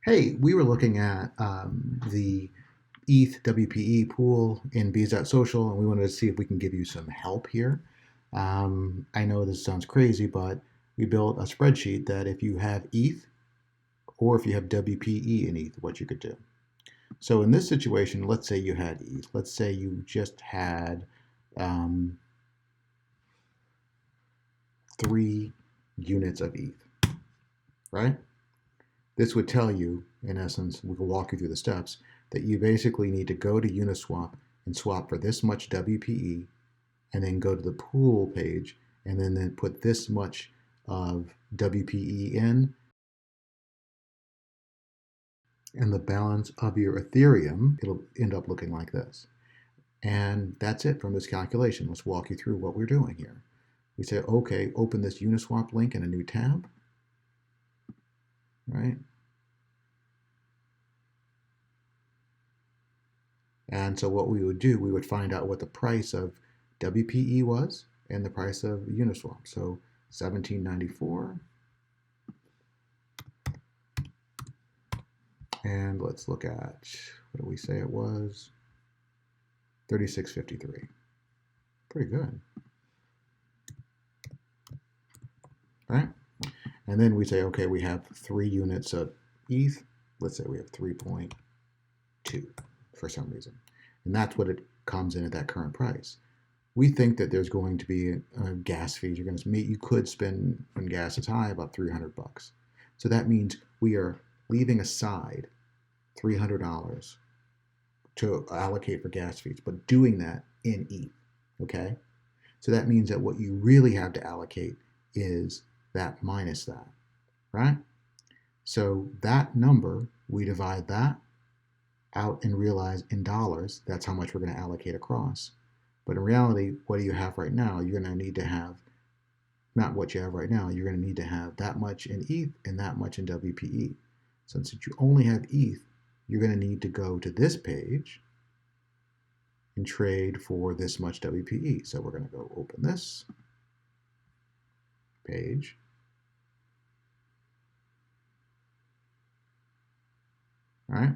Hey, we were looking at the ETH wPE pool in bees.social, and we wanted to see if we can give you some help here. I know this sounds crazy, but we built a spreadsheet that if you have ETH or if you have wPE in ETH, what you could do. So in this situation, let's say you had ETH. Let's say you just had um, 3 units of ETH, right? This would tell you, in essence, we can walk you through the steps, that you basically need to go to Uniswap and swap for this much wPE, and then go to the pool page, and then put this much of wPE in, and the balance of your Ethereum, it'll end up looking like this. And that's it from this calculation. Let's walk you through what we're doing here. We say, okay, open this Uniswap link in a new tab, right? And so what we would do, we would find out what the price of wPE was and the price of Uniswap. So 17.94. And let's look at, what do we say it was? 36.53. Pretty good. Right? And then we say, okay, we have 3 units of ETH. Let's say we have 3.2 for some reason. And that's what it comes in at that current price. We think that there's going to be a gas fee. You could spend when gas is high about $300. So that means we are leaving aside $300 to allocate for gas fees, but doing that in ETH. Okay? So that means that what you really have to allocate is that minus that, right? So that number, we divide that out and realize in dollars, that's how much we're going to allocate across. But in reality, what do you have right now? You're going to need to have, not what you have right now, you're going to need to have that much in ETH and that much in wPE. So since you only have ETH, you're going to need to go to this page and trade for this much wPE. So we're going to go open this page. All right.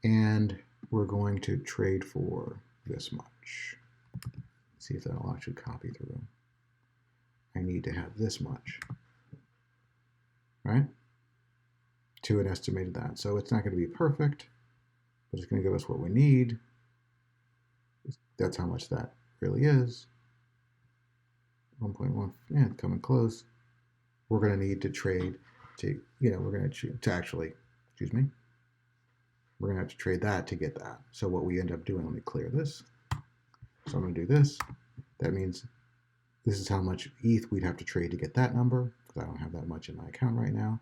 And we're going to trade for this much. See if that'll actually copy through. I need to have this much, right? To an estimated that. So it's not going to be perfect, but it's going to give us what we need. That's how much that really is. 1.1, yeah, it's coming close. We're going to need to trade to, we're going to actually, excuse me, we're going to have to trade that to get that. So what we end up doing, let me clear this. So I'm going to do this. That means this is how much ETH we'd have to trade to get that number, because I don't have that much in my account right now,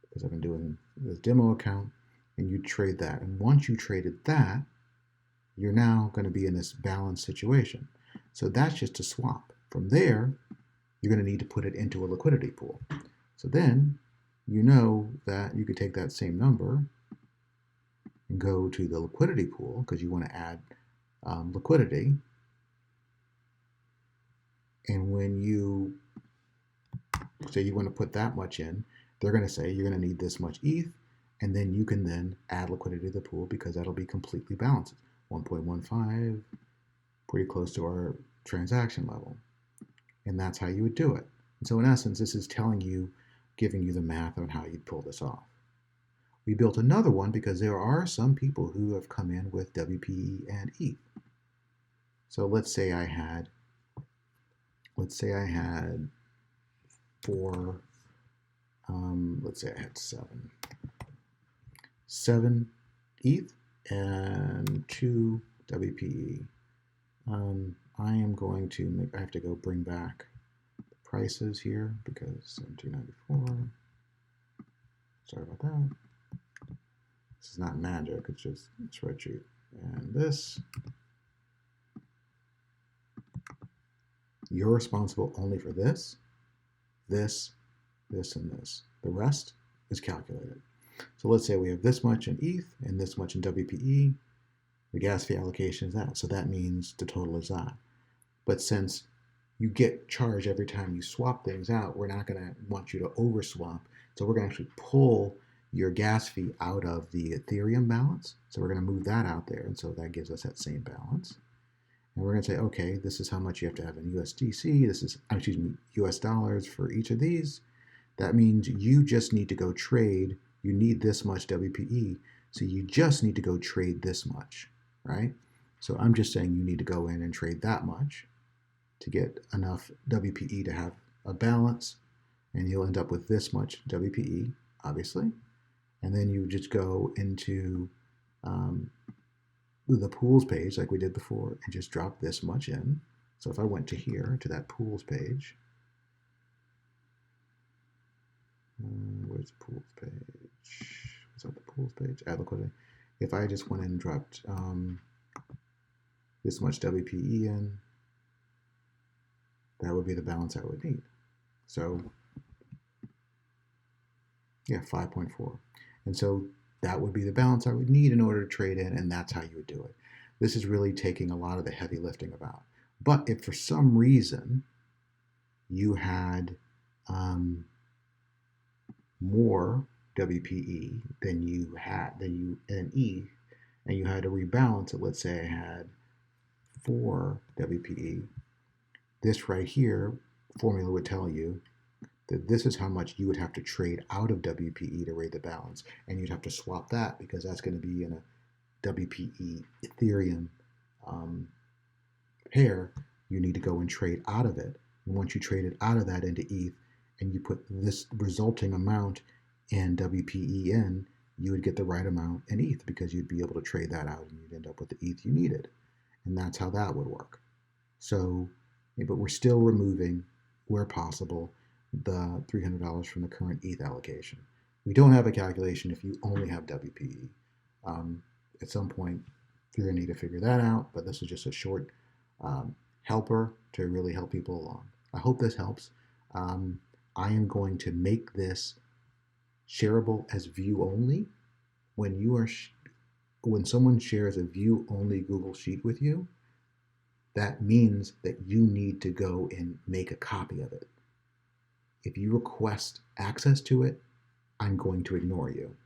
because I've been doing this demo account, and you trade that. And once you traded that, you're now going to be in this balanced situation. So that's just a swap. From there, you're going to need to put it into a liquidity pool. So then you know that you could take that same number and go to the liquidity pool because you want to add liquidity. And when you say you want to put that much in, they're going to say you're going to need this much ETH, and then you can then add liquidity to the pool because that'll be completely balanced. 1.15, pretty close to our transaction level. And that's how you would do it. And so in essence, this is telling you, giving you the math on how you'd pull this off. We built another one because there are some people who have come in with wPE and ETH. So let's say I had 4, let's say I had 7 ETH and 2 wPE. I am going to make, I have to go bring back the prices here because 17.94. Sorry about that. This is not magic, it's just a spreadsheet. And this, you're responsible only for this, this, this, and this. The rest is calculated. So let's say we have this much in ETH and this much in wPE. The gas fee allocation is that. So that means the total is that. But since you get charged every time you swap things out, we're not going to want you to overswap. So we're going to actually pull your gas fee out of the Ethereum balance. So we're going to move that out there. And so that gives us that same balance. And we're going to say, okay, this is how much you have to have in USDC. This is, excuse me, US dollars for each of these. That means you just need to go trade. You need this much wPE. So you just need to go trade this much, right? So I'm just saying you need to go in and trade that much to get enough wPE to have a balance. And you'll end up with this much wPE, obviously. And then you just go into the pools page like we did before and just drop this much in. So if I went to here, to that pools page, where's the pools page? What's that, the pools page? Add liquidity. If I just went in and dropped this much wPE in, that would be the balance I would need. So yeah, 5.4. And so that would be the balance I would need in order to trade in, and that's how you would do it. This is really taking a lot of the heavy lifting about. But if for some reason you had more wPE than you in ETH, and you had to rebalance it, let's say I had 4 wPE, this right here formula would tell you that this is how much you would have to trade out of wPE to raise the balance. And you'd have to swap that because that's going to be in a wPE Ethereum pair. You need to go and trade out of it. And once you trade it out of that into ETH and you put this resulting amount in wPE in, you would get the right amount in ETH because you'd be able to trade that out and you'd end up with the ETH you needed. And that's how that would work. So, but we're still removing, where possible, the $300 from the current ETH allocation. We don't have a calculation if you only have wPE. At some point, you're going to need to figure that out, but this is just a short helper to really help people along. I hope this helps. I am going to make this shareable as view only. When someone shares a view only Google Sheet with you, that means that you need to go and make a copy of it. If you request access to it, I'm going to ignore you.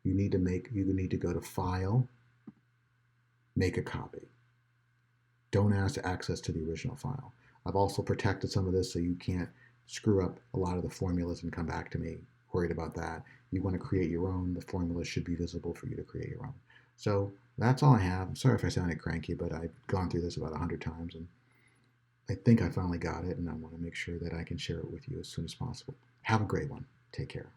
You need to go to File, Make a Copy. Don't ask access to the original file. I've also protected some of this so you can't screw up a lot of the formulas and come back to me worried about that. You want to create your own, the formulas should be visible for you to create your own. So that's all I have. I'm sorry if I sounded cranky, but I've gone through this about 100 times and I think I finally got it, and I want to make sure that I can share it with you as soon as possible. Have a great one. Take care.